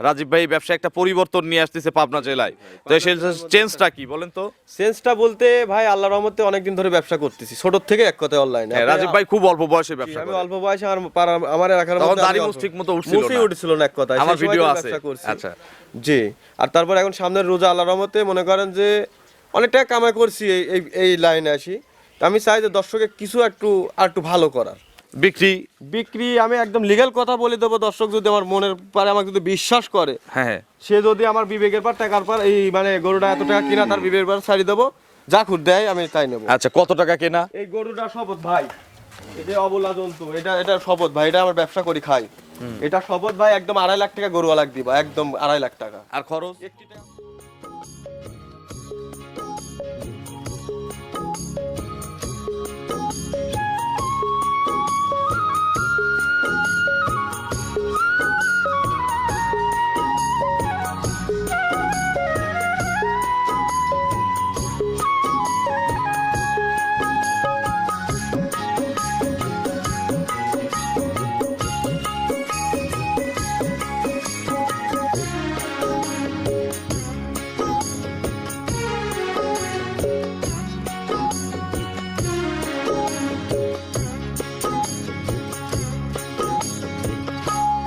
রাজীব ভাই ব্যবসা একটা পরিবর্তন নিয়ে আসতেছে পাবনা জেলায়, তো সেই চেঞ্জটা কি বলেন তো? চেঞ্জটা বলতে ভাই আল্লাহর রহমতে অনেকদিন ধরে ব্যবসা করতেছি, ছোট থেকে এক কথায় অনলাইনে। রাজীব ভাই খুব অল্প বয়সে ব্যবসা আমি করে। অল্প বয়সে আমার এলাকার তখন মধ্যে দাড়ি মুছ ঠিক মতো উঠছিল না, উঠছিল না এক কথায়, আমার সেই ভিডিও সময় আছে। ব্যবসা করছি। আচ্ছা, জি। আর তারপর এখন সামনের রোজা, আল্লাহর রহমতে মনে করেন যে অনেক টাকা কামাই করছি এই লাইনে আসি। তো আমি চাই যে দর্শকের কিছু একটু ভালো করার। বিক্রি আমি একদম লিগ্যাল কথা বলে দেবো, দর্শক যদি আমার মনের পারে আমাকে যদি বিশ্বাস করে, হ্যাঁ, সে যদি আমার বিবেকের পর টাকার পর এই মানে গরুটা এত টাকা কিনা তার বিবেকের পর ছাড়ি দেবো, যা খুদ দেয় আমি তাই নেবো। আচ্ছা, কত টাকা কেনা? এই গরুটা শপথ ভাই, এটা অবলা জন্তু, এটা শপথ ভাই, এটা আমার ব্যবসা করি খাই। এটা শপথ ভাই, একদম 2.5 লাখ টাকা গরু আলাক দিবা, একদম 2.5 লাখ টাকা। আর খরচ?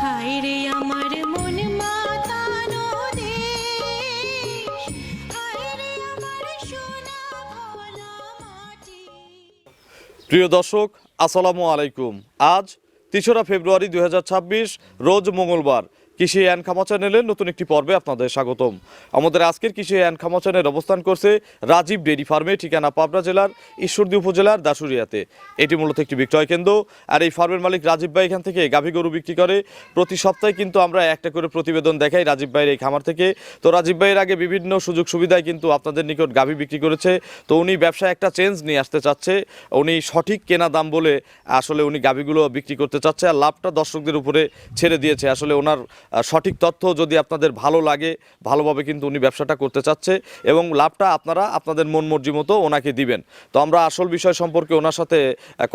হায়রে আমার মন মাতানো দেশ, হায়রে আমার সোনা ভোলা মাটি। প্রিয় দর্শক, আসসালামু আলাইকুম। আজ 3রা ফেব্রুয়ারি 2026, রোজ মঙ্গলবার। কৃষি অ্যান্ড খামা চ্যানেলের নতুন একটি পর্বে আপনাদের স্বাগতম। আমাদের আজকের কৃষি অ্যান্ড খামা চ্যানেল অবস্থান করছে রাজীব ডেইরি ফার্মে, ঠিকানা পাবনা জেলার ঈশ্বরদী উপজেলার দাসুরিয়াতে। এটি মূলত একটি বিক্রয় কেন্দ্র, আর এই ফার্মের মালিক রাজীব ভাই এখান থেকে গাভী গরু বিক্রি করে। প্রতি সপ্তাহে কিন্তু আমরা একটা করে প্রতিবেদন দেখাই রাজীব ভাইয়ের এই খামার থেকে। তো রাজীব ভাইয়ের আগে বিভিন্ন সুযোগ সুবিধায় কিন্তু আপনাদের নিকট গাভী বিক্রি করেছে। তো উনি ব্যবসায় একটা চেঞ্জ নিয়ে আসতে চাচ্ছে, উনি সঠিক কেনা দাম বলে আসলে উনি গাভীগুলো বিক্রি করতে চাচ্ছে, আর লাভটা দর্শকদের উপরে ছেড়ে দিয়েছে। আসলে ওনার সঠিক তথ্য যদি আপনাদের ভালো লাগে, ভালোভাবে কিন্তু উনি ব্যবসাটা করতে চাচ্ছে, এবং লাভটা আপনারা আপনাদের মন মর্জি মতো ওনাকে দিবেন। তো আমরা আসল বিষয় সম্পর্কে ওনার সাথে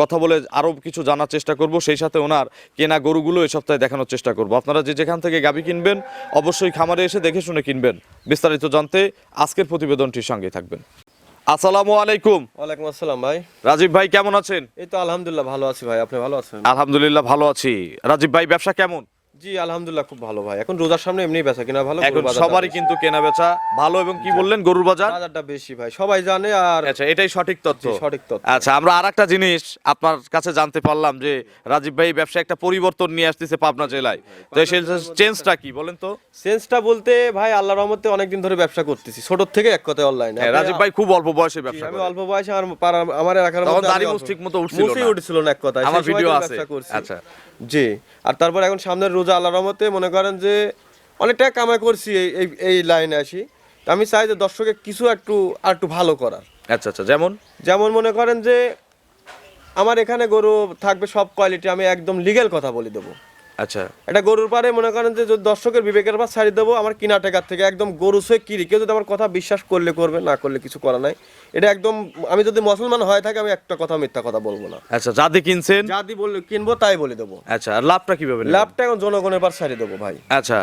কথা বলে আরও কিছু জানার চেষ্টা করব, সেই সাথে ওনার কেনা গরুগুলো এই সপ্তাহে দেখানোর চেষ্টা করব। আপনারা যেখান থেকে গাভী কিনবেন অবশ্যই খামারে এসে দেখে শুনে কিনবেন। বিস্তারিত জানতে আজকের প্রতিবেদনটির সঙ্গে থাকবেন। আসসালামু আলাইকুম। ওয়ালাইকুম আসসালাম ভাই। রাজীব ভাই কেমন আছেন? এই তো আলহামদুলিল্লাহ ভালো আছি ভাই, আপনি ভালো আছেন? আলহামদুলিল্লাহ ভালো আছি। রাজীব ভাই ব্যবসা কেমন? জি আলহামদুলিল্লাহ খুব ভালো ভাই। এখন রোজার সামনে এমনি বেচা কিনা ভালো, এখন সবারই কিন্তু কেনা বেচা ভালো, এবং কি বললেন গরুর বাজার বাজারটা বেশি ভাই, সবাই জানে। আর আচ্ছা, এটাই সঠিক তথ্য। সঠিক তথ্য। আচ্ছা, আমরা আরেকটা জিনিস আপনার কাছে জানতে পারলাম যে রাজীব ভাই ব্যবসা একটা পরিবর্তন নিয়ে আসতেছে পাবনা জেলায়, তো সেই চেঞ্জটা কি বলেন তো? চেঞ্জটা বলতে ভাই আল্লাহর রহমতে অনেকদিন ধরে ব্যবসা করতেছি, ছোট থেকে এক কথায় অনলাইনে। রাজীব ভাই খুব অল্প বয়সে ব্যবসা আমি করে। অল্প বয়সে আমার এলাকার তখন মধ্যে দাড়ি মুছ ঠিক মতো উঠছিল না এক কথায়, আমার সেই সময় ভিডিও আছে। ব্যবসা করছি। আচ্ছা, জি। আর তারপর এখন সামনের রোজা, আল্লাহর রহমতে মনে করেন যে অনেক টাকা কামাই করছি এই লাইনে আসি। তো আমি চাই যে দর্শকের কিছু একটু ভালো করার। আচ্ছা আচ্ছা, যেমন মনে করেন যে আমার এখানে গরু থাকবে সব কোয়ালিটি, আমি একদম লিগ্যাল কথা বলে দেবো। আচ্ছা, এটা গরুর পারে মনে করেন যে যদি দর্শকের বিবেকের পর ছাড়ি দেবো, আমার কিনা টাকার থেকে একদম গরু সে কিরি, কেউ যদি আমার কথা বিশ্বাস করলে করবে, না করলে কিছু করা নাই। এটা একদম, আমি যদি মুসলমান হয়ে থাকি আমি একটা কথা মিথ্যা কথা বলবো না। আচ্ছা, যাদি কিনছেন যাদি বললে কিনবো তাই বলে দেবো। আচ্ছা, আর লাভটা কিভাবে নেবেন? লাভটা এখন জনগণের পর ছাড়ি দেবো ভাই। আচ্ছা,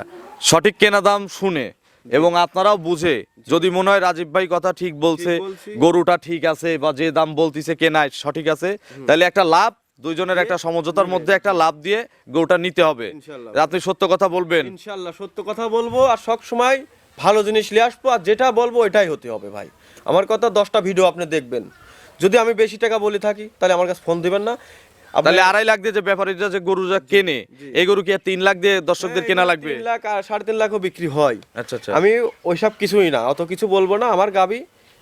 সঠিক কেনা দাম শুনে এবং আপনারাও বুঝে, যদি মনে হয় রাজীব ভাই কথা ঠিক বলছে, গরুটা ঠিক আছে বা যে দাম বলতিছে কেনায় সঠিক আছে, তাহলে একটা লাভ, দুইজনের একটা সমঝোতার মধ্যে একটা লাভ দিয়ে গরুটা নিতে হবে। আপনি সত্য কথা বলবেন? ইনশাআল্লাহ সত্য কথা বলবো, আর সব সময় ভালো জিনিস নিয়ে আসবো, আর যেটা বলবো এটাই হতে হবে ভাই। আমার কথা 10টা ভিডিও আপনি দেখবেন, যদি আমি বেশি টাকা বলে থাকি তাহলে আমার কাছে ফোন দিবেন না। তাহলে 2.5 লাখ দিয়ে যে ব্যাপারীরা যে গরু যা কেনে, এই গরু কি আর 3 লাখ দিয়ে দর্শকদের কেনা লাগবে? 3 লাখ আর 3.5 লাখও বিক্রি হয়। আচ্ছা আচ্ছা, আমি ওইসব কিছুই না, অত কিছু বলবো না। আমার গাবি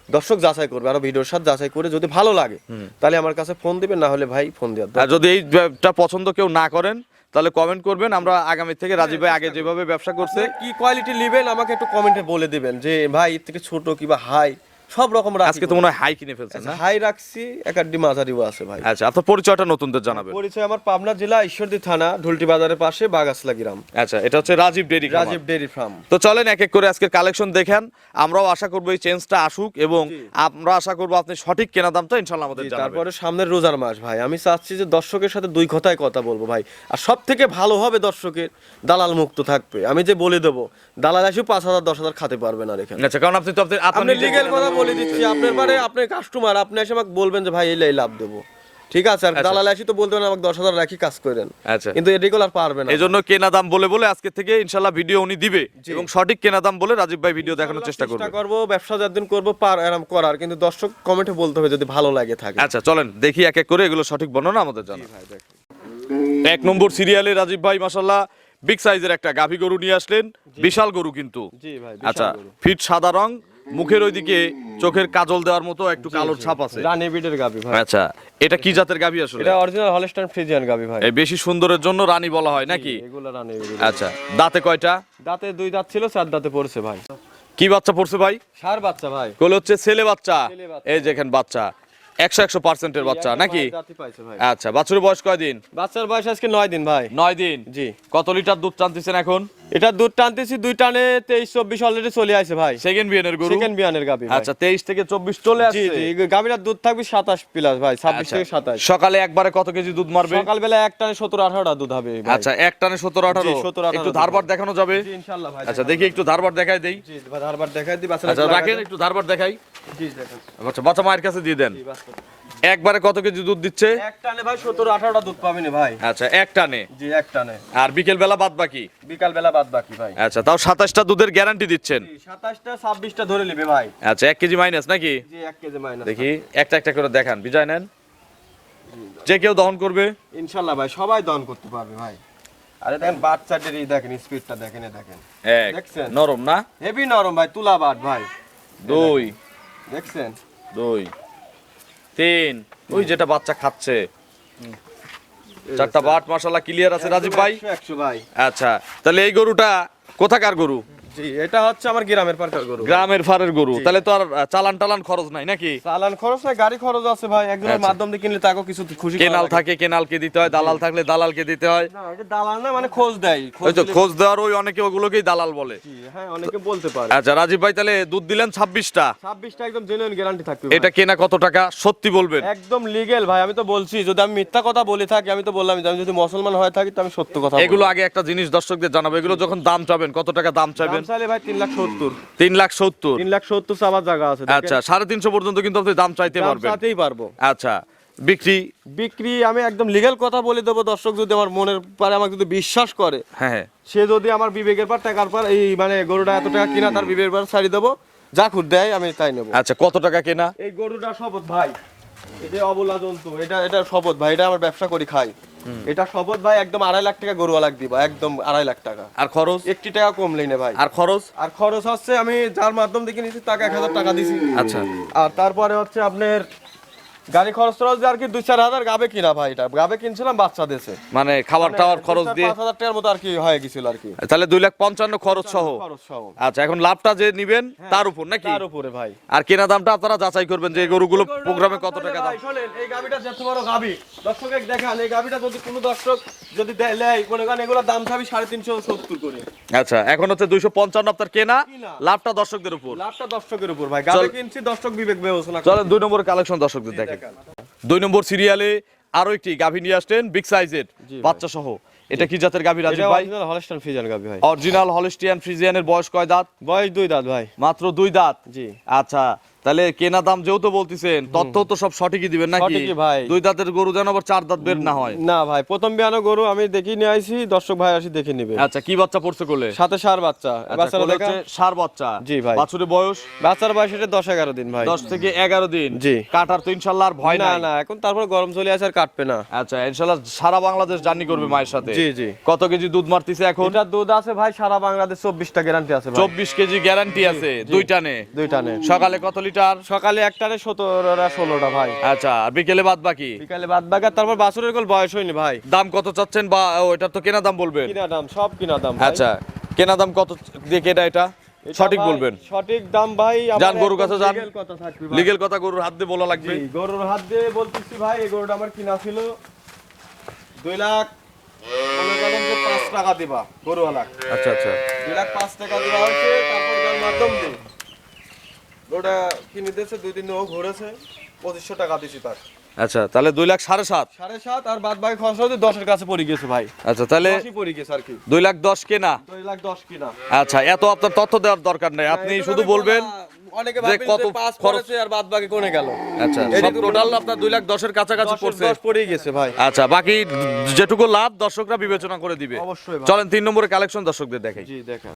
দর্শক যাচাই করবে, আরো ভিডিওর সাথে যাচাই করে যদি ভালো লাগে তাহলে আমার কাছে ফোন দিবেন, না হলে ভাই ফোন দেওয়ার। আর যদি এইটা পছন্দ কেউ না করেন তাহলে কমেন্ট করবেন, আমরা আগামী থেকে রাজীব ভাই আগে যেভাবে ব্যবসা করছে কি কোয়ালিটি নেবেন আমাকে একটু কমেন্টে বলে দিবেন, যে ভাই এর থেকে ছোট কিংবা হাই সব রকম রাখি। আজকে তো মনে হয় হাই কিনে ফেলছেন না? হাই রাখছি, একাডি মাঝারিও আছে ভাই। আচ্ছা, আপনার পরিচয়টা নতুনদের জানাবেন। পরিচয় আমার পাবনা জেলা ঈশ্বরদী থানা ঢুলটি বাজারের পাশে বাগাসলা গ্রাম, আচ্ছা, এটা হচ্ছে রাজীব ডেইরি খামার। Rajib dairy farm. তো চলেন এক এক করে আজকের কালেকশন দেখেন। আমরাও আশা করবো এই চেঞ্জটা আসুক এবং আমরা আশা করবো আপনি সঠিক কেনা দামটা ইনশাআল্লাহ আমাদের জানাবেন। তারপরে সামনের রোজার মাস ভাই, আমি চাচ্ছি যে দর্শকের সাথে দুই কথায় কথা বলবো ভাই। আর সব থেকে ভালো হবে দর্শকের দালাল মুক্ত থাকবে। আমি যে বলে দেবো দালাল এসে 5,000 10,000 খেতে পারবে না এখানে। আচ্ছা, কারণ আপনি তো আপনি লিগ্যাল কথা বলে দিচ্ছি, আপনার বারে আপনার কাস্টমার, আপনি এসে আমাকে বলবেন যে ভাই এই লাভ দেবো, ঠিক আছে। আর দালাল এসে তো বলতে পারেন আমাকে 10,000 রাখি কাজ করেন, আচ্ছা, কিন্তু রেগুলার পারবে না। এই জন্য কেনা দাম বলে বলে আজকে থেকে ইনশাআল্লাহ ভিডিও উনি দিবে এবং সঠিক কেনা দাম বলে রাজীব ভাই ভিডিও দেখানোর চেষ্টা করবো। ব্যবসা যতদিন করবো এরকম করার, কিন্তু দর্শক কমেন্টে বলতে হবে যদি ভালো লাগে থাকে। আচ্ছা, চলেন দেখি এক এক করে এগুলো সঠিক বর্ণনা আমাদের জানান। এক নম্বর সিরিয়ালে রাজীব ভাই মাশাআল্লাহ বিগ সাইজের একটা গাভী গরু নিয়ে আসলেন, বিশাল গরু কিন্তু। জি ভাই, আচ্ছা, ফিট সাদা রং, মুখের ওইদিকে চোখের কাজল দেওয়ার মতো একটু কালোর ছাপ আছে। রানী বিটের গাভী ভাই। আচ্ছা, এটা কি জাতের গাভী আসলে? এটা অরিজিনাল হলস্টাইন ফ্রিজিয়ান গাভী ভাই। এই বেশি সুন্দরের জন্য রানী বলা হয় নাকি? এগুলা রানী বিটের। আচ্ছা, দাঁতে কয়টা? দাঁতে 2 দাঁত ছিল, 4 দাঁতে পড়ছে ভাই। কি বাচ্চা পড়ছে ভাই? ষাঁড় বাচ্চা ভাই। কোলে হচ্ছে ছেলে বাচ্চা। ছেলে বাচ্চা। এই দেখেন বাচ্চা 100% এর বাচ্চা নাকি? জাতি পাইছে ভাই। আচ্ছা, বাছুরের বয়স কয়দিন? বাচ্চার বয়স আজকে 9 দিন ভাই। 9 দিন। জি। কত লিটার দুধ টানতেছেন এখন? এটা দুধ টানতেছি 2 টানে 23-24 অলরেডি চলে আসে ভাই। সেকেন্ড বিয়ানের গরু। সেকেন্ড বিয়ানের গাভী ভাই। আচ্ছা, 23 থেকে 24 চলে জি আসছে। জি, গাভীটার দুধ থাকবে 27 প্লাস ভাই, 26 আচ্ছা, থেকে 27। সকালে একবারে কত কেজি দুধ মারবে? সকালবেলা এক টানে 17-18টা দুধ হবে ভাই। আচ্ছা, এক টানে 17-18। জি, 17-18 একটু ধারবার দেখানো যাবে? জি ইনশাআল্লাহ ভাই। আচ্ছা, দেখি একটু ধারবার দেখাই দেই। জি ধারবার দেখাই দি বাচ্চা। আচ্ছা, রাখেন একটু ধারবার দেখাই। জি দেখেন। আচ্ছা, বাচ্চা মায়ের কাছে দিয়ে দেন। জি বাচ্চা। একবারে কত কেজি দুধ দিচ্ছে? এক টানে ভাই 17-18টা দুধ পাবেন ভাই। আচ্ছা, এক টানে। জি এক টানে। আর বিকেল বেলা বাদ বাকি? বিকাল বেলা বাদ বাকি ভাই। আচ্ছা, তাও 27টা দুধের গ্যারান্টি দিচ্ছেন? জি 27টা 26টা ধরে নেবে ভাই। আচ্ছা, 1 কেজি মাইনাস নাকি? জি 1 কেজি মাইনাস। দেখি একটা একটা করে দেখান, বিজয় নেন। যে কেউ দহন করবে ইনশাআল্লাহ ভাই, সবাই দহন করতে পারবে ভাই। আরে দেখেন বাচ্চাদের এই দেখেন স্পিডটা দেখেন, এই দেখেন। এক দেখছেন? নরম না? হেভি নরম ভাই, তুলা বাট ভাই। 2 দেখছেন? 2 3 ওই যেটা বাচ্চা খাচ্ছে। 4টা বাট মাশাআল্লাহ ক্লিয়ার আছে রাজীব ভাই। 100 ভাই। আচ্ছা, তাহলে এই গরুটা কোথাকার গরু? জি এটা হচ্ছে আমার গ্রামের পার্কের গরু। গ্রামের ফারের গরু। তাহলে তো আর চালান টালান খরচ নাই নাকি? চালান খরচ নাই, গাড়ি খরচ আছে ভাই। একজনের আচ্ছা। মাধ্যম দিয়ে কিনলে তাকেও কিছু খুশি করা কেনাল লাগে। থাকে কেনালকে দিতে হয়, দালাল থাকলে দালালকে দিতে হয়। না এটা দালাল না, মানে খোঁজ দেয়। ওই তো দিলে- খোঁজ দেওয়ার ওই অনেকে ওগুলোকেই দালাল বলে। জি, হ্যাঁ অনেকে বলতে পারে। আচ্ছা রাজীব ভাই, তাহলে দুধ দিলেন 26টা। 26টা একদম জেনুইন গ্যারান্টি থাকবে ভাই। এটা কেনা কত টাকা সত্যি বলবেন? একদম লিগ্যাল ভাই। আমি তো বলছি, যদি আমি মিথ্যা কথা বলে থাকি আমি তো বললাম, আমি যদি মুসলমান হয়ে থাকি তো আমি সত্য কথা বলবো। এগুলো আগে একটা জিনিস দর্শকদের জানাবো, এগুলো যখন দাম চাবেন কত টাকা দাম চাইবেন? দাম চাইলে ভাই 3,70,000। 3,70,000। 3,70,000 চাওয়ার জায়গা আছে। আচ্ছা, 350 পর্যন্ত কিন্তু আপনি দাম চাইতে দাম পারবেন। চাইতেই পারবো। আচ্ছা, বিক্রি? বিক্রি আমি একদম লিগ্যাল কথা বলে দেবো। দর্শক যদি আমার মনের পারে আমাকে যদি বিশ্বাস করে, হ্যাঁ, সে যদি আমার বিবেকের পর টাকার পর এই মানে গরুটা এত টাকা কিনা তার বিবেকের পর ছাড়ি দেবো, যা খুদ দেয় আমি তাই নেবো। আচ্ছা, কত টাকা কেনা? এই গরুটা শপথ ভাই, এটা অবলা জন্তু, এটা শপথ ভাই, এটা আমার ব্যবসা করি খাই। এটা শপথ ভাই, একদম 2.5 লাখ টাকা গরু আলাক দিব, একদম 2.5 লাখ টাকা। আর খরচ? 1 টাকা কম নেই না ভাই। আর খরচ? আর খরচ হচ্ছে আমি যার মাধ্যম থেকে নিয়েছি তাকে 1,000 টাকা দিছি। আচ্ছা, আর তারপরে হচ্ছে আপনার গাড়ি খরচ টরচ দিয়ে আর কি 2-4 হাজার গাবে কিনা ভাই। এটা গাবে কিনছিলাম বাচ্চা দেশে, মানে খাবার টাওয়ার খরচ দিয়ে 5,000 টাকার মতো আর কি হয়ে গেছিল আর কি। তাহলে 2,55,000 খরচ সহ। খরচ সহ। আচ্ছা, এখন লাভটা যে নিবেন তার উপর নাকি? তার উপরে ভাই। আর কেনা দামটা আপনারা যাচাই করবেন যে এই গরুগুলো প্রোগ্রামে কত টাকা দাম। ভাই শুনেন, এই গাবিটা যত বড় গাবি, দর্শক দেখান এই গাবিটা যদি কোনো দর্শক যদি নেয়, মনে করেন এগুলোর দাম থাকবে 350-70 করে। আচ্ছা, এখন হচ্ছে 255 আপনার কেনা, কিনা। লাভটা দর্শকদের উপর। লাভটা দর্শকের উপর ভাই। গাবি কিনছি, দর্শক বিবেক বিবেচনা করে। চলেন 2 নম্বর কালেকশন দর্শকদের দেখেন। 2 নম্বর সিরিয়ালে আরো একটি গাভী নিয়ে আসলেন বিগ সাইজের বাচ্চা সহ। এটা কি জাতের গাভী রাজীব এটা ভাই? অরিজিনাল হলস্টাইন ফ্রিজিয়ান গাবি ভাই। অরিজিনাল হলস্টিয়ান ফ্রিজিয়ানের বয়স কয় দাঁত? বয়স 2 দাঁত ভাই। মাত্র 2 দাঁত। জি। আচ্ছা, তাহলে কেনা দাম যেহেতু বলতেছেন, তথ্য তো সব সঠিকই দিবেন নাকি? সঠিকই ভাই। 2 দাঁতের গরু যেন আবার 4 দাঁত বের না হয়। না ভাই, প্রথম বিয়ানো গরু আমি দেখি নিয়ে আইছি, দর্শক ভাই আসি দেখে নিবে। আচ্ছা, কি বাচ্চা পড়ছে কোলে? সাথে ষাঁড় বাচ্চা। বাচ্চারা দেখা ষাঁড় বাচ্চা। জি ভাই। বাছুরের বয়স? বাচ্চার বয়স এটা 10-11 দিন ভাই। 10 থেকে 11 দিন। জি। কাটার তো ইনশাআল্লাহ আর ভয় না নাই। না, এখন তারপর গরম চলে আসে আর কাটবে না। আচ্ছা, ইনশাআল্লাহ সারা বাংলাদেশ জার্নি করবে মায়ের সাথে। জি জি। কত কেজি দুধ মারতিছে এখন? এটা দুধ আছে ভাই সারা বাংলাদেশ 24টা গ্যারান্টি আছে ভাই। 24 কেজি গ্যারান্টি আছে 2 টানে। 2 টানে। সকালে কত লিটার? সকালে এক টানে 17-16টা ভাই। আচ্ছা, আর বিকেলে বাদ বাকি? বিকালে বাদ বাগা, তারপর বাছুরের গোল বয়স হয়নি ভাই। দাম কত চাচ্ছেন? বা এটা তো কেনা দাম বলবেন। কিনা দাম, সব কিনা দাম ভাই। আচ্ছা, কেনা দাম কত দিয়ে কেনা এটা? এটা সঠিক ভাই, বলবেন। সঠিক দাম ভাই আমার যান গরুর কাছে যান। legal কথা থাকবে ভাই। লিগেল কথা গরুর হাত দিয়ে বলা লাগবে। জি, গরুর হাত দিয়ে বলতেছি ভাই, এই গরুটা আমার কিনা ছিল 2 লাখ, মনে করেন যে 5 টাকা দিবা গরুওয়ালা। আচ্ছা আচ্ছা 2 লাখ 5 টাকা দেওয়া হয়েছে, তারপর যার মাধ্যম দিয়ে গরুটা কিনে দিয়েছে, 2 দিন ও ঘুরেছে, 2500 টাকা দিছি তার। আচ্ছা, তাহলে 2 লাখ 7.5। 7.5 আর বাদ বাকি খরচ হচ্ছে 10 এর কাছে পড়ে গেছে ভাই। আচ্ছা, তাহলে 10ই পড়ে গেছে আর কি। 2 লাখ 10 কেনা। 2 লাখ 10 কিনা। আচ্ছা, এত আপনার তথ্য দেওয়ার দরকার নেই, আপনি এটা শুধু আমি বলবেন বলা- অনেকে যে ভাবেন কত যে 5 খরচ। করেছে আর বাদ বাকি কোনে গেল। আচ্ছা, এই সব যে টোটাল আপনার 2 লাখ 10 এর কাছাকাছি 10 পড়ছে। পড়েই গেছে ভাই। আচ্ছা, বাকি যেটুকু লাভ দর্শকরা বিবেচনা করে দিবে। অবশ্যই ভাই। চলেন 3 নম্বরের কালেকশন দর্শকদের দেখাই। জি দেখেন।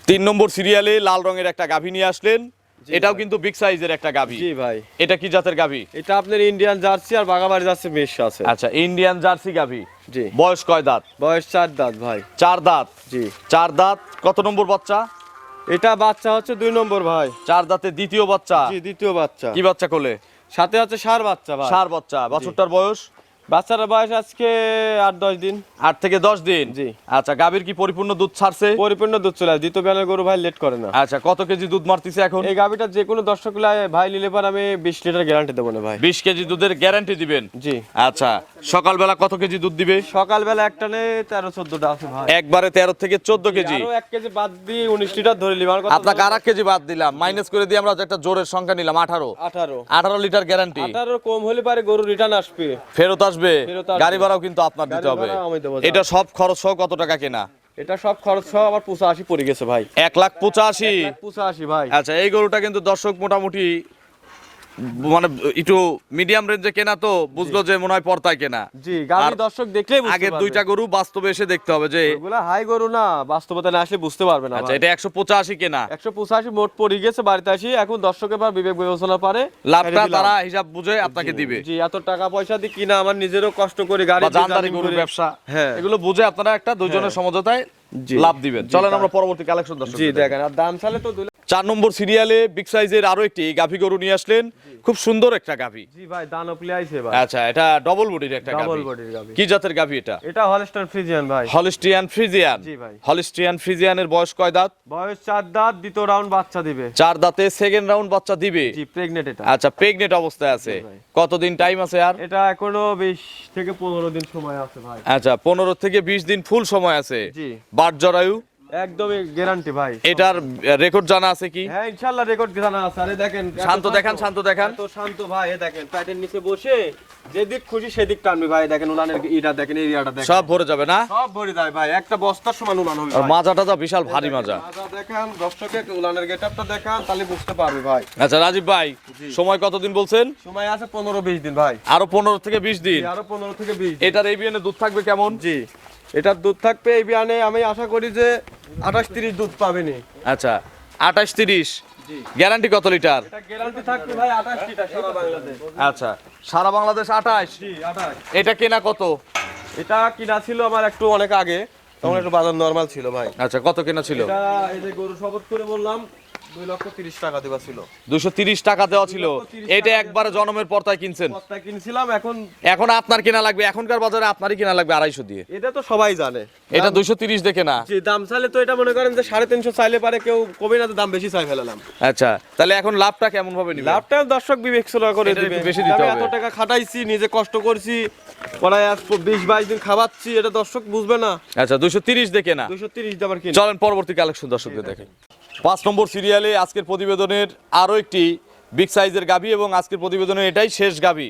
3 নম্বর সিরিয়ালে লাল রঙের একটা গাভী নিয়ে আসলেন। জি এটাও ভাই। কিন্তু বিগ সাইজের একটা গাভী। জি ভাই, এটা কি জাতের গাভী? এটা আপনার ইন্ডিয়ান জার্সি আর বাগাবাড়ি জার্সি মেশ আছে। আচ্ছা, ইন্ডিয়ান জার্সি গাভী। জি, বয়স কয় দাঁত? বয়স 4 দাঁত ভাই। 4 দাঁত। জি, 4 দাঁত। কত নম্বর বাচ্চা? এটা বাচ্চা হচ্ছে 2 নম্বর ভাই। 4 দাঁতে দ্বিতীয় বাচ্চা। জি, দ্বিতীয় বাচ্চা। কি বাচ্চা কোলে? সাথে হচ্ছে ষাঁড় বাচ্চা ভাই। ষাঁড় বাচ্চা। বাছুরটার বয়স বাচ্চার বয়স আজকে 8-10 দিন। 8 থেকে 10 দিন। জি। আচ্ছা, গাভীর কি পরিপূর্ণ দুধ ছাড়ছে? পরিপূর্ণ দুধ চলে আসে। দ্বিতীয় বেলার গরু ভাই লেট করে না। আচ্ছা, কত কেজি দুধ মারতিছে এখন? এই গাভিটা যে কোনো দর্শক ভাই নিলে পর আমি 20 লিটার গ্যারান্টি দেবো না ভাই। 20 কেজি দুধের গ্যারান্টি দিবেন? জি। আচ্ছা, সকালবেলা কত কেজি দুধ দিবে? সকালবেলা একটানে 13-14টা আছে ভাই। একবারে 13 থেকে 14 কেজি। আরো 1 কেজি বাদ দিয়ে 19 লিটার ধরে নিলাম। আর কত? আপনাকে আর 1 কেজি বাদ দিলাম, মাইনাস করে দিয়ে আমরা একটা জোরের সংখ্যা নিলাম 18। 18 লিটার গ্যারান্টি। 18 কম হলে পারে গরু রিটার্ন আসবে। ফেরত আসবে। ফেরত আসবে। গাড়ি ভাড়াও কিন্তু আপনার দিতে গাড়ি হবে। ভাড়া আমি দেবো। এটা সব খরচ সহ কত টাকা কেনা? এটা সব খরচ সহ আমার 85 পড়ে গেছে ভাই। 1,85,000। 85 ভাই। আচ্ছা, এই গরুটা কিন্তু দর্শক মোটামুটি মানে একটু মিডিয়াম রেঞ্জে কেনা, তো বুঝলো যে মনে হয় পর্তায় কেনা। জি, গাভী আর দর্শক দেখলেই বুঝতে আগের পারবে। 2টা গরু বাস্তবে এসে দেখতে হবে যে। এগুলা হাই গরু না, বাস্তবতা না আসলে বুঝতে পারবে না আচ্ছা, ভাই। এটা 185 কেনা। 185 মোট পড়ে গেছে বাড়িতে আসি। এখন দর্শকের পর বিবেক বিবেচনা পারে লাভটা তারা হিসাব বুঝে আপনাকে দিবে। জি, এত টাকা পয়সা দিয়ে কিনা আমার নিজেরও কষ্ট করে গাড়ি বা দিয়ে জানদারি জার্নি গরুর করে- ব্যবসা, হ্যাঁ। এগুলো বুঝে আপনারা একটা দুইজনের সমঝোতায় জি। লাভ দিবেন। জি, চলেন আমরা পরবর্তী কালেকশন দর্শক। জি দেখেন, আর দাম চালে তো 2 লাখ। 4 নম্বর সিরিয়ালে বিগ সাইজের আরো একটি গাভী গরু নিয়ে আসলেন। খুব সুন্দর একটা গাভী। জি ভাই, দানপলি আইছে ভাই। আচ্ছা, এটা ডবল বডির একটা ডাবল গাভী। বডির গাভী। কি জাতের গাভী এটা? এটা হলস্টাইন ফ্রিজিয়ান ভাই। Holstein Friesian. জি ভাই। হলিস্টিয়ান ফ্রিজিয়ানের বয়স কয় দাঁত? বয়স 4 দাঁত, দ্বিতীয় রাউন্ড বাচ্চা দিবে। 4 দাঁতে সেকেন্ড রাউন্ড বাচ্চা দিবে। জি, প্রেগনেন্ট এটা। আচ্ছা, প্রেগনেন্ট অবস্থায় আছে। ভাই। কতদিন টাইম আছে আর? এটা এখনো 20 থেকে 15 দিন সময় আছে ভাই। আচ্ছা, 15 থেকে 20 দিন ফুল সময় আছে। জি। বাট জরায়ু একদমই গ্যারান্টি ভাই। এটার রেকর্ড জানা আছে কি? হ্যাঁ, ইনশাআল্লাহ রেকর্ড জানা আছে। আরে দেখেন, এত শান্ত দেখান, শান্ত দেখান। এত শান্ত ভাই। এ দেখেন, প্যাটের নিচে বসে যেদিক খুশি সেদিক টানবি ভাই। দেখেন উলানের ইটা দেখেন, এরিয়াটা দেখেন। সব ভরে যাবে না? সব ভরে যায় ভাই, একটা বস্তার সমান উলান হবে আর ভাই। মাজাটা যা বিশাল ভারী মাজা। মাজা দেখেন, দর্শকে উলানের গেটআপটা দেখান, তাহলে বুঝতে পারবে ভাই। আচ্ছা রাজীব ভাই, সময় কতদিন বলছেন? সময় আছে 15-20 দিন ভাই। আরো 15 থেকে 20 দিন। আরো 15 থেকে 20 দিন। এটার এই বিয়ানে দুধ থাকবে কেমন? জি, এটার দুধ থাকবে এই বিয়ানে আমি আশা করি যে 28-30 দুধ পাবেনি। আচ্ছা, 28-30। গ্যারান্টি কত লিটার? এটা গ্যারান্টি থাকবে ভাই 28 লিটার সারা বাংলাদেশ। আচ্ছা, সারা বাংলাদেশ 28। জি, 28। এটা কেনা কত? এটা কিনা ছিল আমার একটু অনেক আগে, তখন একটু বাজার নরমাল ছিল ভাই। আচ্ছা, কত কেনা ছিল? এটা এই যে গরু শপথ করে বললাম 2,30,000 টাকা দেওয়া ছিল। 230 টাকা দেওয়া ছিল। 230 এটা টাকা একবারে জনমের পর্তায় কিনছেন। বস্তা কিনছিলাম, এখন এখন আপনার কেনা লাগবে, এখনকার বাজারে আপনারই কেনা লাগবে 250 দিয়ে। এটা তো সবাই জানে। এটা 230 দেখে না। যে দাম চাইলে তো এটা মনে করেন যে 350 চাইলে পারে কেউ কবে না, তো দাম বেশি চাই ফেলালাম। আচ্ছা, তাহলে এখন লাভটা কেমন ভাবে নিবেন? লাভটা দর্শক বিবেচনা করে এটা দিবে। একটু বেশি দিতে আমি হবে। এত টাকা খাটাইছি, নিজে কষ্ট করছি, পড়ায় আজ 20-22 দিন খাওয়াচ্ছি, এটা দর্শক বুঝবে না। আচ্ছা, 230 দেখে না। 230 দাবার কিনে। চলেন পরবর্তী কালেকশন দর্শকদের দেখে। 5 নম্বর সিরিয়ালে আজকের প্রতিবেদনের আরো একটি বিগ সাইজের গাভী, এবং আজকের প্রতিবেদনের এটাই শেষ গাভী।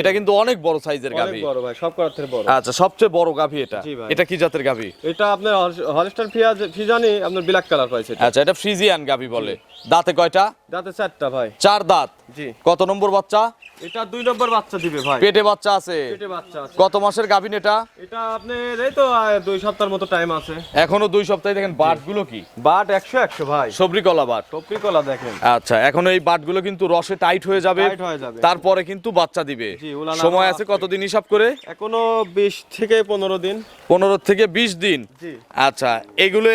এটা কিন্তু অনেক বড় সাইজের অনেক গাভী। বড় ভাই, সব করার থেকে বড়। আচ্ছা, সবচেয়ে বড় গাভী এটা। জি ভাই। এটা কি জাতের গাভী? এটা আপনার হলস্টাইন ফিজানি, আপনার ব্ল্যাক কালার পাইছে এটা। আচ্ছা, এটা ফ্রিজিয়ান গাভী বলে। দাঁতে কয়টা? দাঁতে 4টা ভাই। 4 দাঁত। জি। কত নম্বর বাচ্চা? এটা 2 নম্বর বাচ্চা দিবে ভাই। পেটে বাচ্চা আছে। পেটে বাচ্চা আছে। কত মাসের গাভীন এটা? এটা আপনার এই তো 2 সপ্তাহের মতো টাইম আছে। এখনো 2 সপ্তাহে। দেখেন বাটগুলো কি বাট 100 ভাই। সবরি কলা বাট। টপি কলা দেখেন। আচ্ছা, এখনো এই বাটগুলো কিন্তু রসে টাইট হয়ে যাবে। টাইট হয়ে যাবে। তারপরে কিন্তু বাচ্চা দিবে। জি, উলানা সময় আরো আছে আছে। কতদিন হিসাব করে? এখনো 20 থেকে 15 দিন। 15 থেকে 20 দিন। জি। আচ্ছা, এগুলো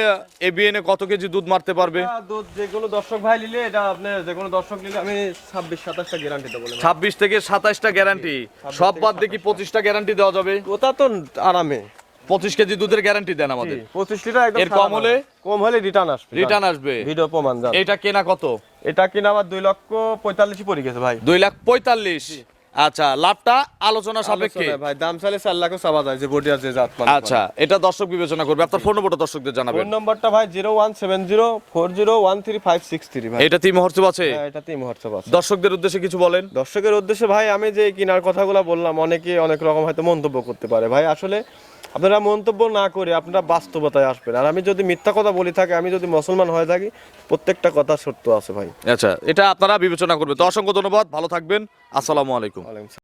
এবিএন এ কত কেজি দুধ মারতে পারবে? এটা দুধ যে কোনো দর্শক ভাই নিলে, এটা আপনি যে কোনো দর্শক নিলে আমি 26-27টা গ্যারান্টি দেবো। 26 থেকে 27টা গ্যারান্টি। সব বাদ দিয়ে কি 25টা গ্যারান্টি দেওয়া যাবে? ওটা তো আরামে। 25 কেজি দুধের গ্যারান্টি দেন আমাদের 25 লিটার একদম এর কম হলে? কম হলে রিটার্ন আসবে। রিটার্ন আসবে। ভিডিও প্রমাণ জান। এটা কেনা কত? এটা কিনা আমার 2,45,000 পড়ে গেছে ভাই। 2,45,000। আচ্ছা, লাভটা আলোচনা সাপেক্ষে ভাই দাম চাইলে 4 লাখও চাওয়া যায় যে বডিয়ার যে জাত মানে। আচ্ছা, এটা দর্শক বিবেচনা করবে। আপনার ফোন নম্বরটা দর্শকদের জানাবেন। ফোন নম্বরটা ভাই 01704013563 ভাই। এটা টিম হোয়াটসঅ্যাপ আছে? হ্যাঁ, এটা টিম হোয়াটসঅ্যাপ আছে। দর্শকদের উদ্দেশ্যে কিছু বলেন। দর্শকের উদ্দেশ্যে ভাই আমি যে কিনার কথাগুলো বললাম, অনেকে অনেক রকম হয়তো মন্তব্য করতে পারে ভাই, আসলে আপনারা মন্তব্য না করে আপনারা বাস্তবতায় আসবেন। আর আমি যদি মিথ্যা কথা বলি থাকি, আমি যদি মুসলমান হয়ে থাকি, প্রত্যেকটা কথা সত্য আছে ভাই। আচ্ছা, এটা আপনারা বিবেচনা করবেন। তো অসংখ্য ধন্যবাদ, ভালো থাকবেন, আসসালামু আলাইকুম। ওয়ালাইকুম